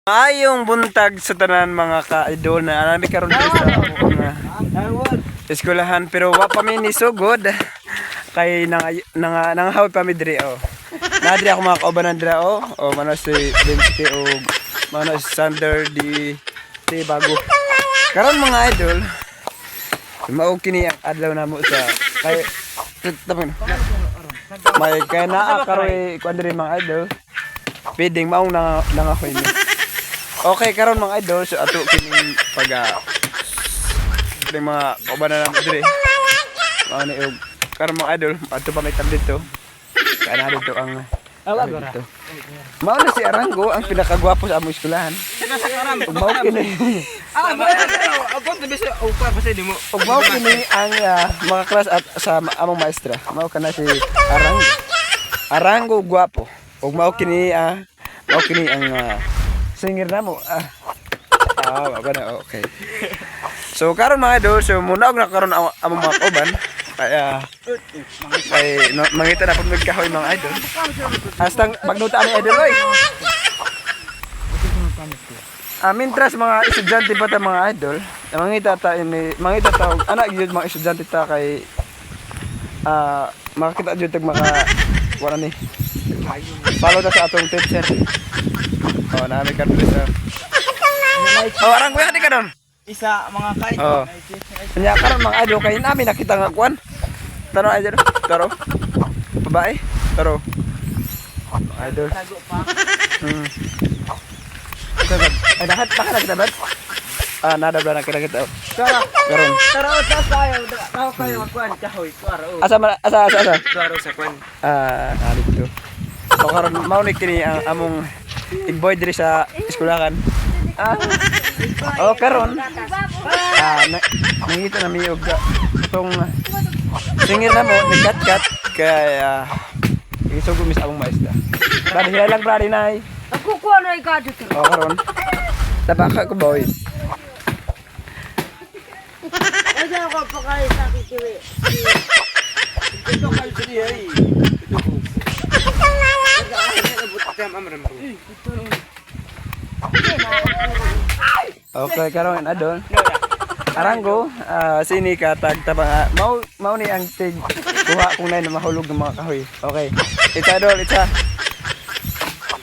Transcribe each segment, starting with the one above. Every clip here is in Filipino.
Ayong buntag sa tanan mga ka-idol na anami karon dito sa akong eskwelahan pero wa pa mi ni sugod kay nangahawid pa mi diri oh. Nadri ako mga kaubanan diri oh. Oh mana si Density o mana si Sander di bago. Karon mga idol mao kini ang adlaw namo sa kay tapon. May kay naa karoy kuan diri mga idol. Piding maong nangahoy mi. Okay, karon mga idol, so ato kining mga kaubanan namin dire. Mga ni karon mga idol, ato pa may tab dito. Kaya na dito ang dito. Mao na si Arango ang pinakagwapo sa among eskwelahan. Ug mao kini. Ako tabi sa upa pa sa dimo. Ug mao kini ang mga class at sa among maestra. Mao kana si Arango. Arango gwapo. Ug mao kini ang singer na mo. Wala na. Okay. So karon mga idol, so muna og nakaron among mga kauban. Kaya mangita na pud kahoy mga idol. Hastang magnuta ani idol oy. Mintras mga estudyante pa ta mga idol, mangita ta anak gyud mga estudyante ta kay makakita jud tag mga wala ni. Follow ta sa atong teacher. Oh, namin ka dito sa... Oh, arang kuya di ka doon? Isa mga kain. Oh. Kanya karon mga idol kay namin nakita nga kuan. Taro idol. Taro. Babae. Taro. Idol. Tago pa. Ay dapat kita bad. Nada ba na kita. Tara. Karon. Tara utas tayo. Tao kayo kuan kahoy. Tuaro. Asa. Tuaro sa kuan. Dito. So karon mao ni kini ang among inboy diri sa eskwelahan. Karon. Nangita na mi og tong singir na mo ni kat kay isog mis among maestra. Brad hiya lang brad inay. Ako ko na ikadto. Karon. Tabaka ko boy. Asa ko pa kay sa kikiwi. Ito kay diri ay. Okay, karon adol. Arango, sini ka tagtabang mau ni ang tig kuha kung nay na mahulog ng mga kahoy. Okay. Ita adol, ita.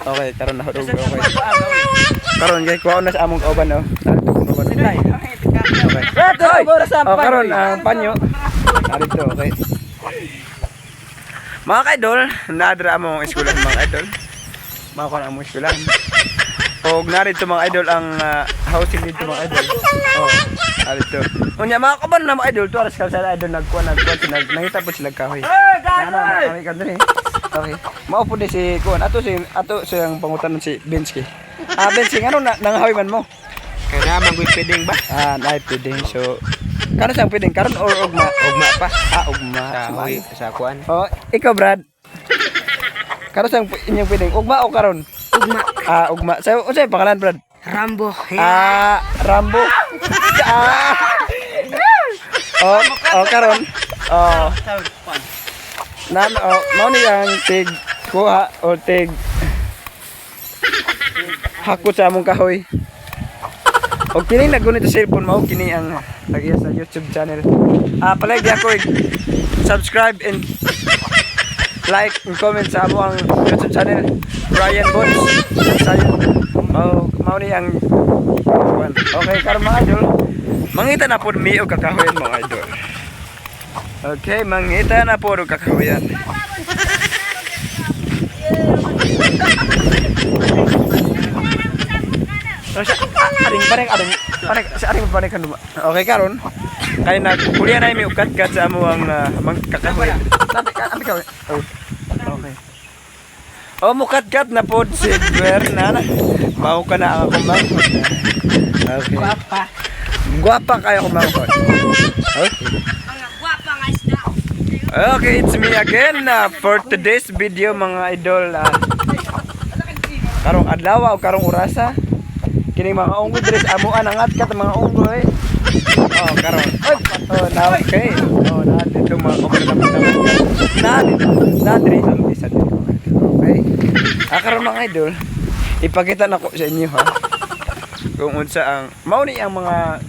Okay, karon nahulog. Okay. Karon gay kuha na sa among kauban no. Okay. Karon ang panyo. Dito, okay. Mga ka-idol, nadra among eskwelahan mga idol. Mga ko na among eskwelahan. Og narito mga idol ang housing dito mga idol. Narito. Unya mga kaban na mga idol, tuaras ka sa idol nagkuan nangita po sila kahoy. Kami ka diri. Okay. Mao po ni si kuan ato siyang pangutanon si Bensky. Bensky ano nangahoy man mo? Kaya naman gud pwedeng ba? Nay pwedeng. So kano sang pwedeng karon or ugma? Ugma pa. Ugma. Sa kuan. Ikaw Brad. Kano sang inyong pwedeng ugma o karon? Ugma. Ugma. Sa unsay pangalan Brad? Rambo. Rambo. Karon. Mao ni ang tig kuha o tig hakot sa among kahoy. O kining nagunit sa cellphone mao kini ang tagiya sa YouTube channel. Palagi ako subscribe and like and comment sa among YouTube channel Brian Bones. Sayo. Mao ni ang okay karon mga idol. Mangita na pod mi og kakahuyan mga idol. Okay, mangita na pod og kakahuyan. Aring kan duma. Okay karon. Kay nagkulian na mi ukat sa amo ang kakahoy. Abi ka. Okay. Mukat na pod si Bernana. Mao ka na ang akong mangkot. Okay. Guwapa kayo kumangkot. Okay. Guwapa nga isda. Okay, it's me again for today's video mga idol. Karong adlaw o karong orasa. Kining mga unggoy diri sa amuan angat kat mga unggoy. Karon. Okay. Na dito mga kabalan na diri ang isa dito. Okay. Karon mga idol, ipakita na ko sa inyo ha. kung unsa ang mao ni ang mga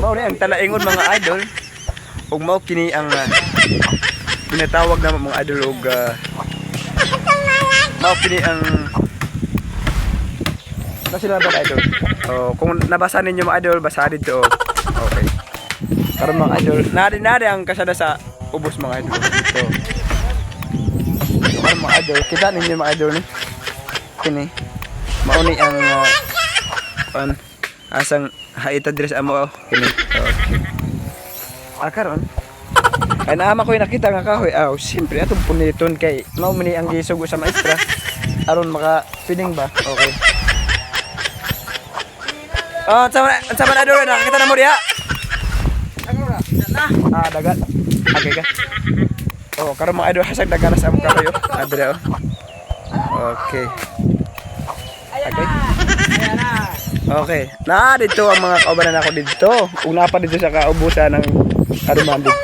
mao ni ang talaingon mga idol ug mao kini ang tinatawag na mga idol ug mao kini ang nasinabot idol. Kung nabasa ninyo mga idol, basa dito. Okay. Karon mga idol, nari ang kasada sa ubos mga idol. So, karon mga idol, kita ninyo mga idol ni. Kini mao ni ang asang haita diri sa amo kini. Okay. Karon ay naama ko nakita nga kahoy. Siyempre atong puniton kay mao man ni ang gisugo sa maestra aron maka pining ba. Okay. Sama na idol, nakakita na mo diha. Dagat. Okay ka. Karon mga idol hasag dagat na sa amo kayo. Adre Okay. Okay. Okay. Dito ang mga kaubanan ako dito. Kung napa dito sa kaubusan ng aruman dito.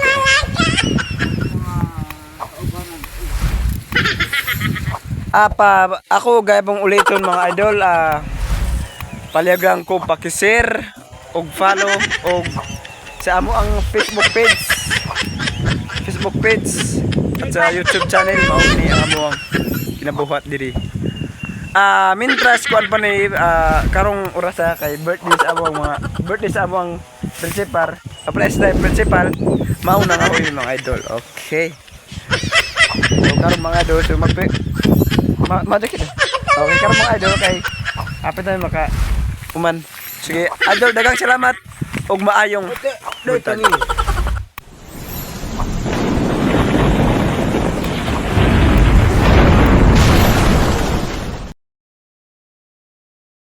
Ako gaya pong uliton mga idol, paliagang ko paki-share og follow og sa amo ang Facebook page at sa YouTube channel mao ni ang amo ang kinabuhat diri. Mintras kuan pa ni karong oras kay birthday sa amo ang principal, principal mao na nga mga idol. Okay. So karong mga idol so madakit. Okay karong mga idol kay apit na maka Sige, idol dagang salamat ug maayong Dito ni.